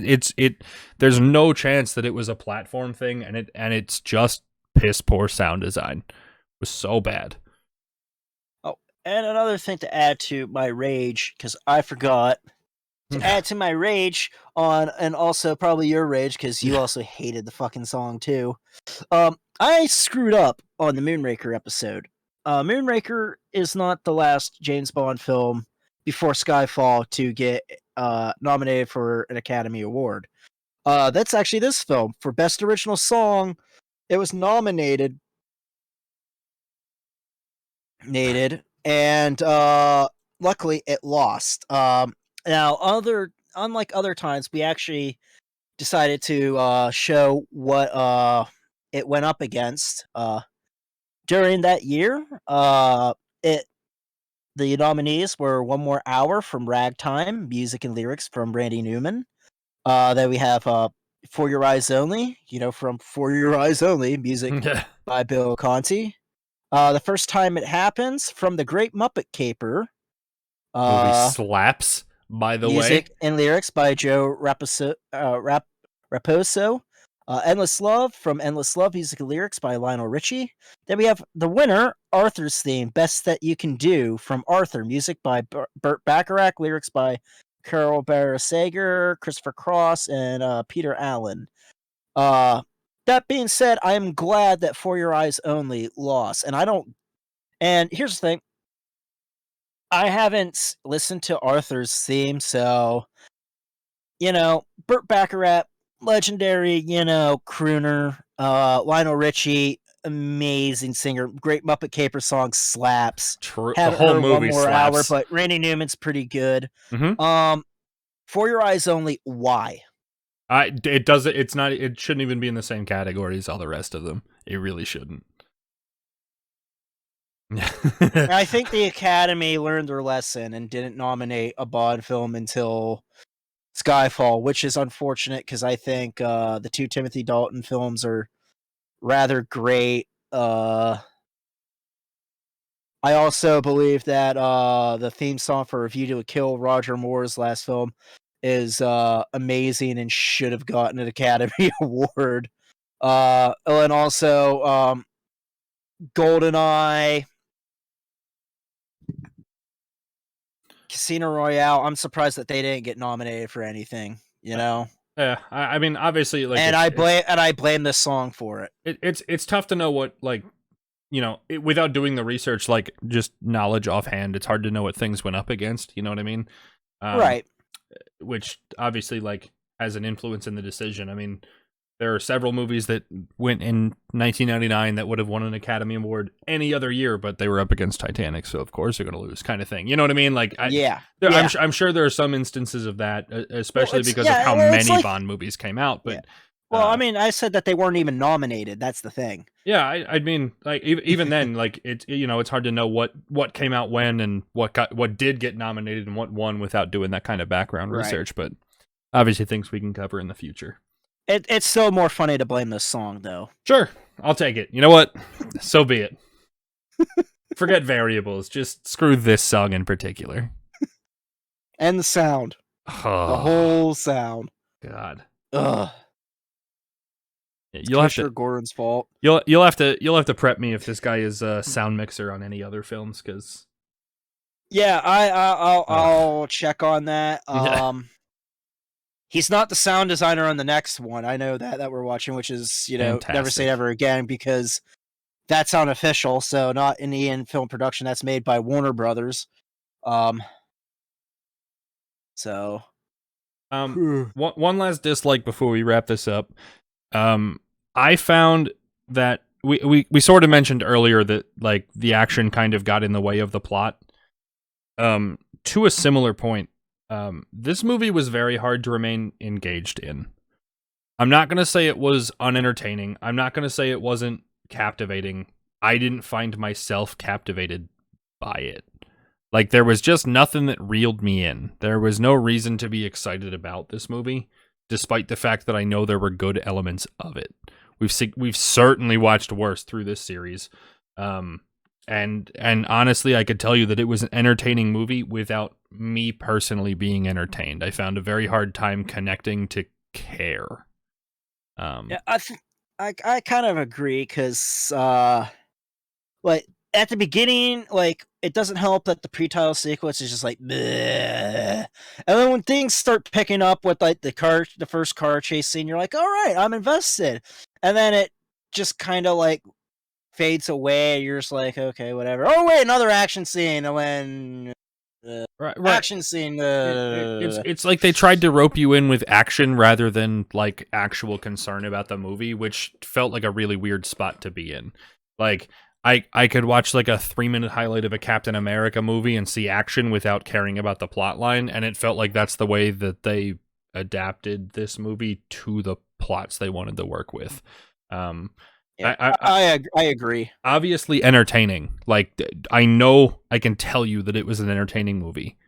there's no chance that it was a platform thing, and it's just piss poor sound design. It was so bad. Oh, and another thing to add to my rage, because I forgot to add to my rage on, and also probably your rage, because you also hated the fucking song too. I screwed up on the Moonraker episode. Moonraker is not the last James Bond film before Skyfall to get nominated for an Academy Award. That's actually this film. For Best Original Song, it was nominated, and luckily it lost. Now, unlike other times, we actually decided to show what it went up against during that year. The nominees were One More Hour from Ragtime, music and lyrics from Randy Newman. Then we have For Your Eyes Only, from For Your Eyes Only, music by Bill Conti. The First Time It Happens from The Great Muppet Caper. Movie slaps, by the way. Music and lyrics by Joe Raposo. Endless Love from Endless Love, music and lyrics by Lionel Richie. Then we have the winner, Arthur's Theme, Best That You Can Do from Arthur, music by Burt Bacharach, lyrics by Carol Barasager, Christopher Cross, and Peter Allen. That being said, I am glad that For Your Eyes Only lost. And here's the thing. I haven't listened to Arthur's Theme, so, Burt Bacharach, legendary, crooner. Lionel Richie, amazing singer. Great Muppet Caper song, slaps. True. Had the whole her movie One More slaps. Hour, but Randy Newman's pretty good. Mm-hmm. For Your Eyes Only, why? It shouldn't even be in the same category as all the rest of them. It really shouldn't. I think the Academy learned their lesson and didn't nominate a Bond film until Skyfall, which is unfortunate because I think the two Timothy Dalton films are rather great. I also believe that the theme song for Review to a Kill, Roger Moore's last film, is amazing and should have gotten an Academy Award. And also GoldenEye, Casino Royale. I'm surprised that they didn't get nominated for anything. Yeah, I mean, obviously, like, and I blame this song for it. It's tough to know what, like, without doing the research, like, just knowledge offhand. It's hard to know what things went up against. You know what I mean? Right. Which obviously, like, has an influence in the decision. I mean, there are several movies that went in 1999 that would have won an Academy Award any other year, but they were up against Titanic, so of course they're going to lose, kind of thing. You know what I mean? Like, I'm sure there are some instances of that, especially because of how many Bond movies came out. But well, I mean, I said that they weren't even nominated. That's the thing. Yeah, I mean, like, even then, like, it's hard to know what came out when and what did get nominated and what won without doing that kind of background research. But obviously, things we can cover in the future. It's still more funny to blame this song, though. Sure, I'll take it. You know what? So be it. Forget variables. Just screw this song in particular. And the sound. Oh, the whole sound. God. Ugh. You'll have to. Gordon's fault. You'll have to prep me if this guy is a sound mixer on any other films, because. Yeah, I'll check on that. He's not the sound designer on the next one. I know that we're watching, which is, Fantastic. Never Say Never Again, because that's unofficial, so not an Ian film production. That's made by Warner Brothers. So. One last dislike before we wrap this up. I found that we sort of mentioned earlier that, like, the action kind of got in the way of the plot. To a similar point, This movie was very hard to remain engaged in. I'm not going to say it was unentertaining. I'm not going to say it wasn't captivating. I didn't find myself captivated by it. Like, there was just nothing that reeled me in. There was no reason to be excited about this movie, despite the fact that I know there were good elements of it. We've certainly watched worse through this series. And honestly, I could tell you that it was an entertaining movie without me personally being entertained. I found a very hard time connecting to care. Yeah, I kind of agree because like at the beginning, like it doesn't help that the pre-title sequence is just like, bleh. And then when things start picking up with like the first car chase scene, you're like, all right, I'm invested, and then it just kind of like fades away. You're just like, okay, whatever. Oh wait, another action scene, and when right. action scene. It's like they tried to rope you in with action rather than like actual concern about the movie, which felt like a really weird spot to be in. Like I could watch like a 3-minute highlight of a Captain America movie and see action without caring about the plot line, and it felt like that's the way that they adapted this movie to the plots they wanted to work with. Yeah, I agree. Obviously entertaining. Like, I know I can tell you that it was an entertaining movie,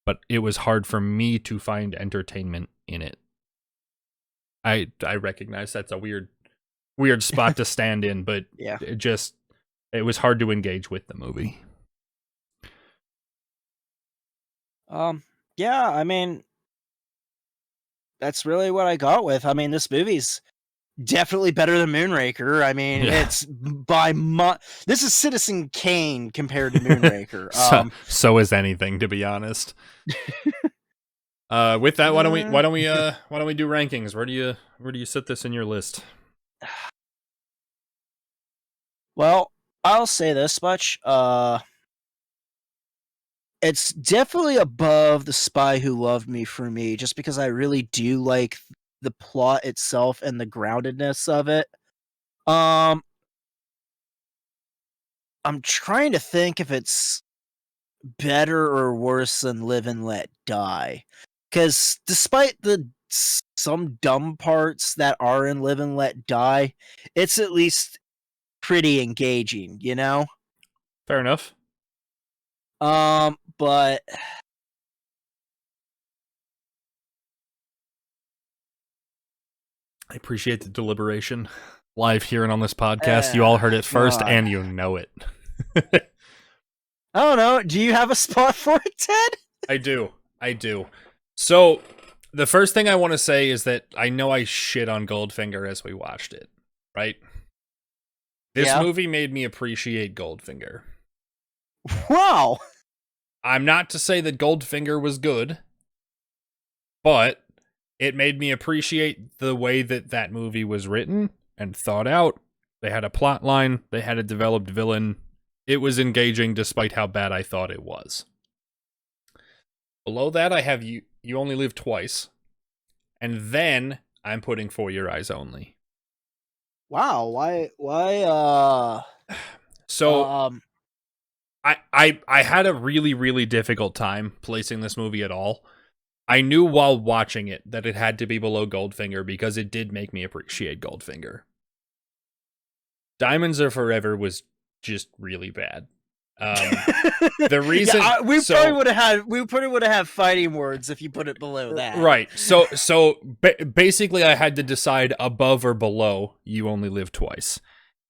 but it was hard for me to find entertainment in it. I recognize that's a weird spot to stand in, but yeah, it was hard to engage with the movie. Yeah, I mean, that's really what I got with. I mean, this movie's definitely better than Moonraker. I mean, it's this is Citizen Kane compared to Moonraker. So is anything, to be honest. With that, why don't we do rankings? Where do you sit this in your list? Well, I'll say this much. It's definitely above The Spy Who Loved Me for me, just because I really do like the plot itself and the groundedness of it. I'm trying to think if it's better or worse than Live and Let Die. Because despite some dumb parts that are in Live and Let Die, it's at least pretty engaging, you know? Fair enough. But I appreciate the deliberation. Live here and on this podcast. You all heard it first, and you know it. I don't know. Do you have a spot for it, Ted? I do. So, the first thing I want to say is that I know I shit on Goldfinger as we watched it, right? This movie made me appreciate Goldfinger. Wow. I'm not to say that Goldfinger was good, but it made me appreciate the way that movie was written and thought out. They had a plot line. They had a developed villain. It was engaging despite how bad I thought it was. Below that, I have You Only Live Twice. And then I'm putting For Your Eyes Only. Wow. Why? So, I had a really, really difficult time placing this movie at all. I knew while watching it that it had to be below Goldfinger because it did make me appreciate Goldfinger. Diamonds Are Forever was just really bad. The reason we probably would have had fighting words if you put it below that. Right. So basically I had to decide above or below You Only Live Twice.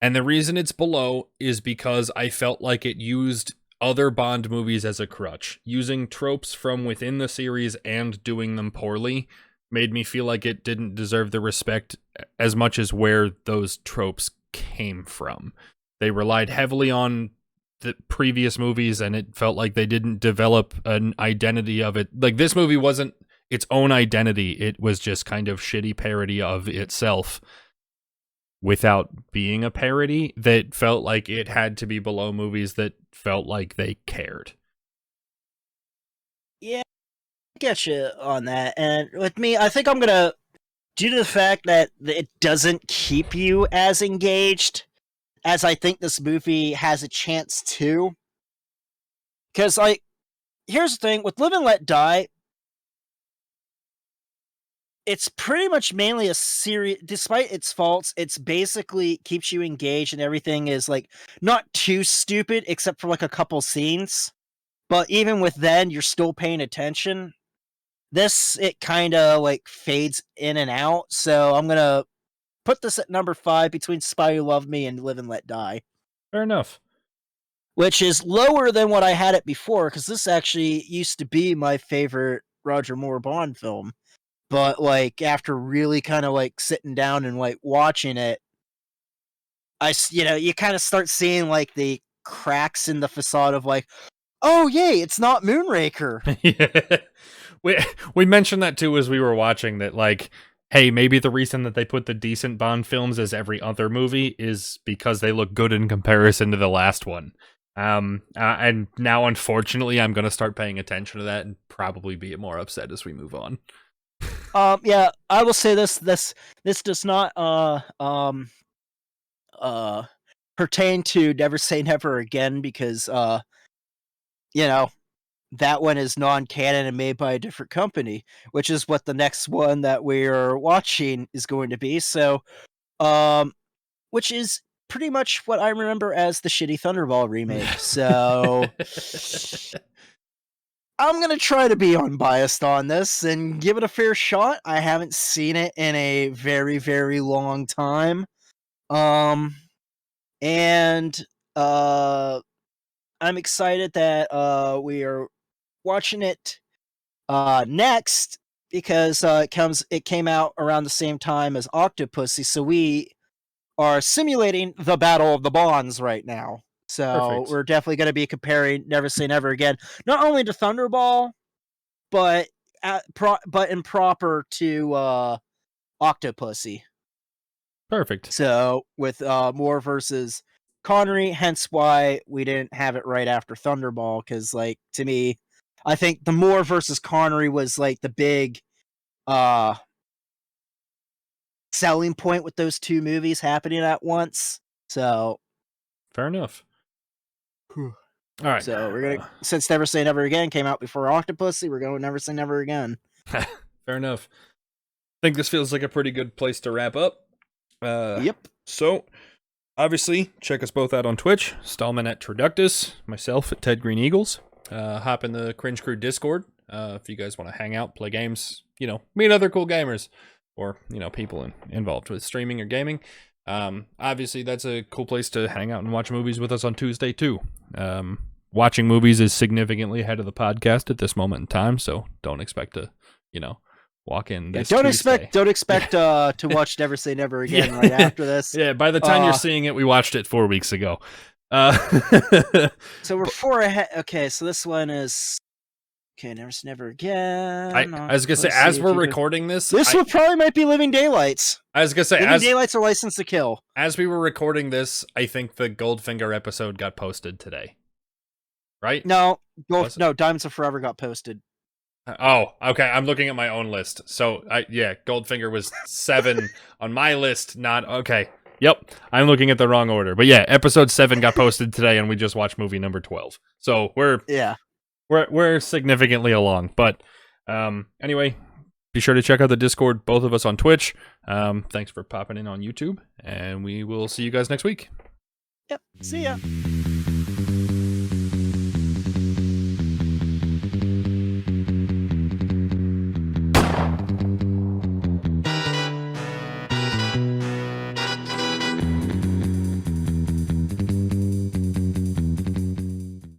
And the reason it's below is because I felt like it used other Bond movies as a crutch. Using tropes from within the series and doing them poorly made me feel like it didn't deserve the respect as much as where those tropes came from. They relied heavily on the previous movies, and it felt like they didn't develop an identity of it. Like, this movie wasn't its own identity. It was just kind of shitty parody of itself without being a parody that felt like it had to be below movies that felt like they cared. Yeah, I get you on that. And with me, I think I'm going to, due to the fact that it doesn't keep you as engaged as I think this movie has a chance to. Because, like, here's the thing, with Live and Let Die, it's pretty much mainly a series. Despite its faults, it's basically keeps you engaged, and everything is like not too stupid, except for like a couple scenes. But even with then, you're still paying attention. This it kind of like fades in and out. So I'm gonna put this at number 5 between Spy Who Loved Me and Live and Let Die, Fair enough. which is lower than what I had it before, because this actually used to be my favorite Roger Moore Bond film. But like after really kind of like sitting down and like watching it, you kind of start seeing like the cracks in the facade of like, oh yay, it's not Moonraker. Yeah. We mentioned that too as we were watching that, like, hey, maybe the reason that they put the decent Bond films as every other movie is because they look good in comparison to the last one. And now, unfortunately, I'm going to start paying attention to that and probably be more upset as we move on. Yeah, I will say this does not pertain to Never Say Never Again, because that one is non-canon and made by a different company, which is what the next one that we're watching is going to be. So, which is pretty much what I remember as the shitty Thunderball remake. So, I'm going to try to be unbiased on this and give it a fair shot. I haven't seen it in a very, very long time. And I'm excited that we are watching it next, because it came out around the same time as Octopussy, so we are simulating the Battle of the Bonds right now. So Perfect. we're definitely going to be comparing Never Say Never Again, not only to Thunderball, but improper to Octopussy. Perfect. So with Moore versus Connery, hence why we didn't have it right after Thunderball, because like to me, I think the Moore versus Connery was like the big selling point with those two movies happening at once. So Fair enough. All right. So we're gonna, since Never Say Never Again came out before Octopussy, we're going Never Say Never Again. Fair enough. I think this feels like a pretty good place to wrap up. Yep. So, obviously, check us both out on Twitch. Stahlman at Traductus, myself at Ted Green Eagles. Hop in the Cringe Crew Discord if you guys want to hang out, play games, meet other cool gamers, or, people involved with streaming or gaming. Obviously, that's a cool place to hang out and watch movies with us on Tuesday, too. Watching movies is significantly ahead of the podcast at this moment in time, so don't expect to, walk in this Tuesday. Don't expect to watch Never Say Never Again right after this. Yeah, by the time you're seeing it, we watched it 4 weeks ago. So we're 4 ahead. Okay, so this one is Never Say Never Again. I was gonna say, as we're recording this one probably might be Living Daylights. I was gonna say, Living Daylights are License to Kill. As we were recording this, I think the Goldfinger episode got posted today. Right? No, Diamonds Are Forever got posted. Oh, okay. I'm looking at my own list. So, Goldfinger was 7 on my list. Not okay. Yep, I'm looking at the wrong order. But yeah, episode 7 got posted today, and we just watched movie number 12. So we're significantly along. But anyway, be sure to check out the Discord. Both of us on Twitch. Thanks for popping in on YouTube, and we will see you guys next week. Yep. See ya.